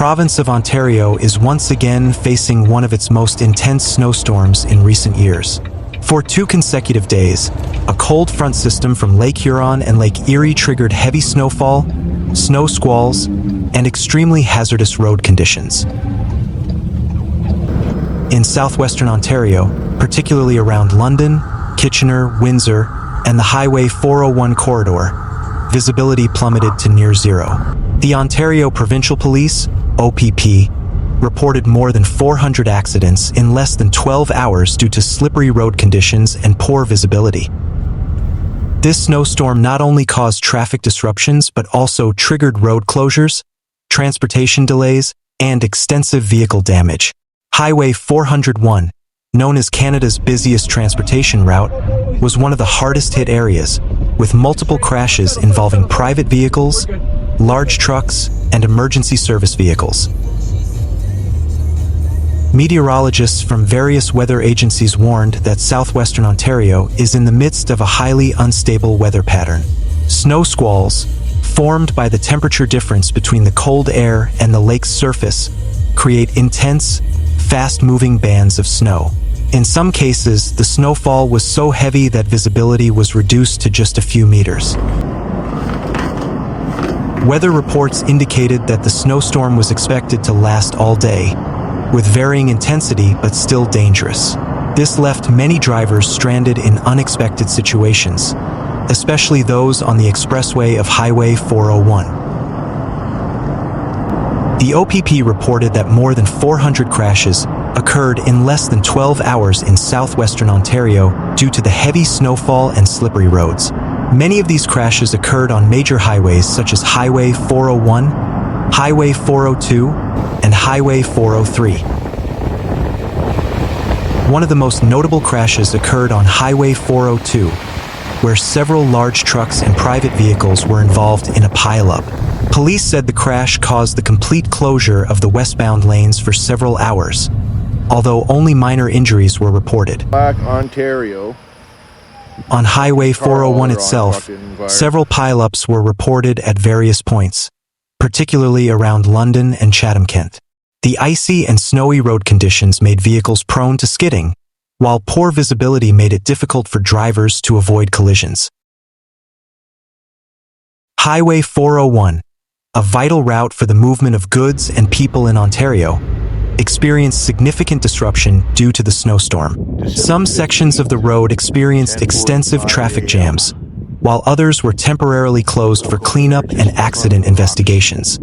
province of Ontario is once again facing one of its most intense snowstorms in recent years. For 2 consecutive days, a cold front system from Lake Huron and Lake Erie triggered heavy snowfall, snow squalls, and extremely hazardous road conditions. In southwestern Ontario, particularly around London, Kitchener, Windsor, and the Highway 401 corridor, visibility plummeted to near zero. The Ontario Provincial Police, OPP, reported more than 400 accidents in less than 12 hours due to slippery road conditions and poor visibility. This snowstorm not only caused traffic disruptions but also triggered road closures, transportation delays, and extensive vehicle damage. Highway 401, known as Canada's busiest transportation route, was one of the hardest-hit areas, with multiple crashes involving private vehicles, large trucks, and emergency service vehicles. Meteorologists from various weather agencies warned that southwestern Ontario is in the midst of a highly unstable weather pattern. Snow squalls, formed by the temperature difference between the cold air and the lake's surface, create intense, fast-moving bands of snow. In some cases, the snowfall was so heavy that visibility was reduced to just a few meters. Weather reports indicated that the snowstorm was expected to last all day, with varying intensity but still dangerous. This left many drivers stranded in unexpected situations, especially those on the expressway of Highway 401. The OPP reported that more than 400 crashes occurred in less than 12 hours in southwestern Ontario due to the heavy snowfall and slippery roads. Many of these crashes occurred on major highways such as Highway 401, Highway 402, and Highway 403. One of the most notable crashes occurred on Highway 402, where several large trucks and private vehicles were involved in a pileup. Police said the crash caused the complete closure of the westbound lanes for several hours, although only minor injuries were reported. Ontario. On Highway 401 itself, several pileups were reported at various points, particularly around London and Chatham-Kent. The icy and snowy road conditions made vehicles prone to skidding, while poor visibility made it difficult for drivers to avoid collisions. Highway 401, a vital route for the movement of goods and people in Ontario, experienced significant disruption due to the snowstorm. Some sections of the road experienced extensive traffic jams, while others were temporarily closed for cleanup and accident investigations.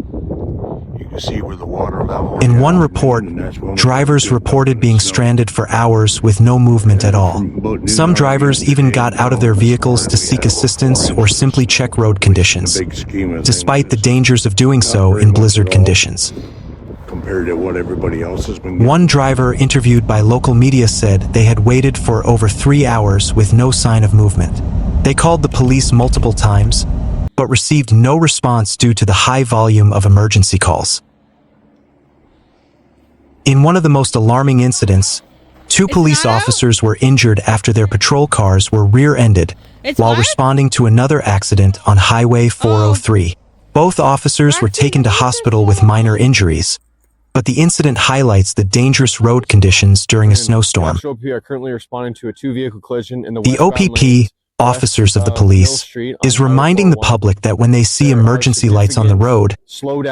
In one report, drivers reported being stranded for hours with no movement at all. Some drivers even got out of their vehicles to seek assistance or simply check road conditions, despite the dangers of doing so in blizzard conditions. Compared to what everybody else has been. One driver interviewed by local media said they had waited for over 3 hours with no sign of movement. They called the police multiple times, but received no response due to the high volume of emergency calls. In one of the most alarming incidents, 2 police officers were injured after their patrol cars were rear-ended while responding to another accident on Highway 403. Both officers were taken to hospital with minor injuries, but the incident highlights the dangerous road conditions during a snowstorm. The OPP, officers of the police, is reminding the public that when they see emergency lights on the road,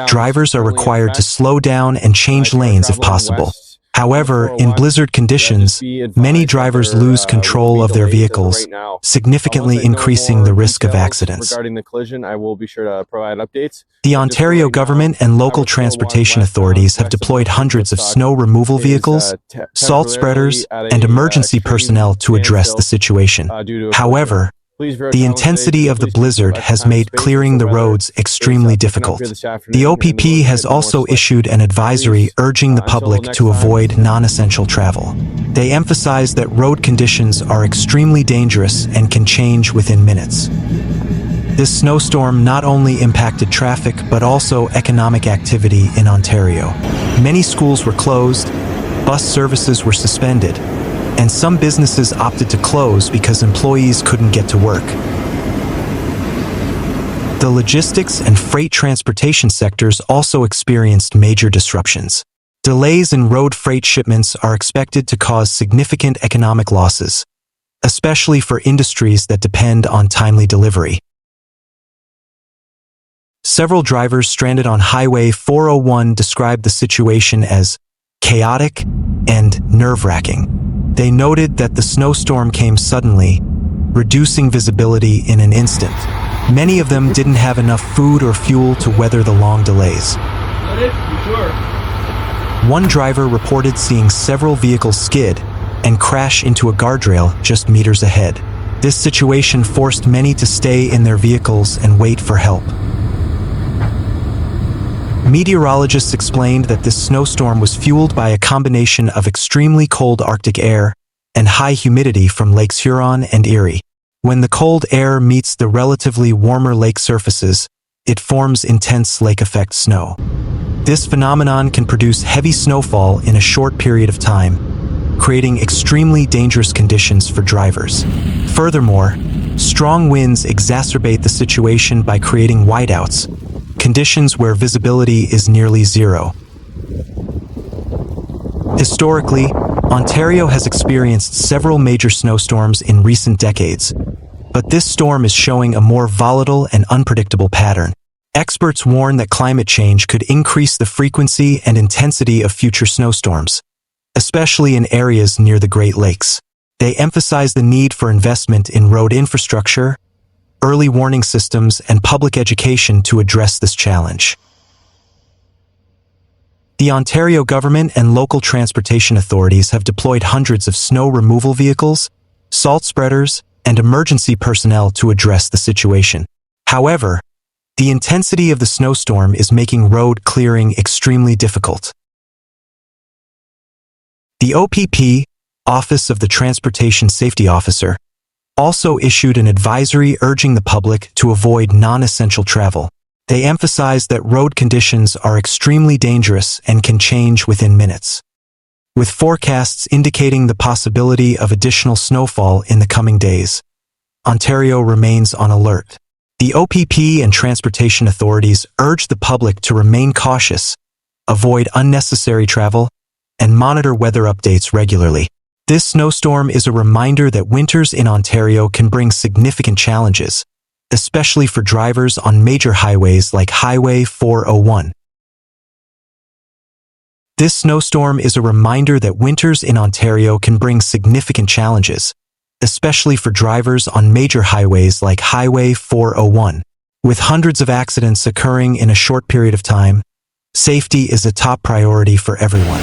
drivers are required to slow down and change lanes if possible. However, in blizzard conditions, many drivers lose control of their vehicles, significantly increasing the risk of accidents. Regarding the collision, I will be sure to provide updates. The Ontario government and local transportation authorities have deployed hundreds of snow removal vehicles, salt spreaders, and emergency personnel to address the situation. However, the intensity of the blizzard has made clearing the roads extremely difficult. The OPP has also issued an advisory urging the public to avoid non-essential travel. They emphasize that road conditions are extremely dangerous and can change within minutes. This snowstorm not only impacted traffic but also economic activity in Ontario. Many schools were closed, bus services were suspended, and some businesses opted to close because employees couldn't get to work. The logistics and freight transportation sectors also experienced major disruptions. Delays in road freight shipments are expected to cause significant economic losses, especially for industries that depend on timely delivery. Several drivers stranded on Highway 401 described the situation as chaotic and nerve-wracking. They noted that the snowstorm came suddenly, reducing visibility in an instant. Many of them didn't have enough food or fuel to weather the long delays. One driver reported seeing several vehicles skid and crash into a guardrail just meters ahead. This situation forced many to stay in their vehicles and wait for help. Meteorologists explained that this snowstorm was fueled by a combination of extremely cold Arctic air and high humidity from lakes Huron and Erie. When the cold air meets the relatively warmer lake surfaces, it forms intense lake-effect snow. This phenomenon can produce heavy snowfall in a short period of time, creating extremely dangerous conditions for drivers. Furthermore, strong winds exacerbate the situation by creating whiteouts, conditions where visibility is nearly zero. Historically, Ontario has experienced several major snowstorms in recent decades, but this storm is showing a more volatile and unpredictable pattern. Experts warn that climate change could increase the frequency and intensity of future snowstorms, especially in areas near the Great Lakes. They emphasize the need for investment in road infrastructure, early warning systems, and public education to address this challenge. The Ontario government and local transportation authorities have deployed hundreds of snow removal vehicles, salt spreaders, and emergency personnel to address the situation. However, the intensity of the snowstorm is making road clearing extremely difficult. The OPP, Office of the Transportation Safety Officer, also issued an advisory urging the public to avoid non-essential travel. They emphasize that road conditions are extremely dangerous and can change within minutes, with forecasts indicating the possibility of additional snowfall in the coming days. Ontario remains on alert. The OPP and transportation authorities urge the public to remain cautious, avoid unnecessary travel, and monitor weather updates regularly. This snowstorm is a reminder that winters in Ontario can bring significant challenges, especially for drivers on major highways like Highway 401. This snowstorm is a reminder that winters in Ontario can bring significant challenges, especially for drivers on major highways like Highway 401. With hundreds of accidents occurring in a short period of time, safety is a top priority for everyone.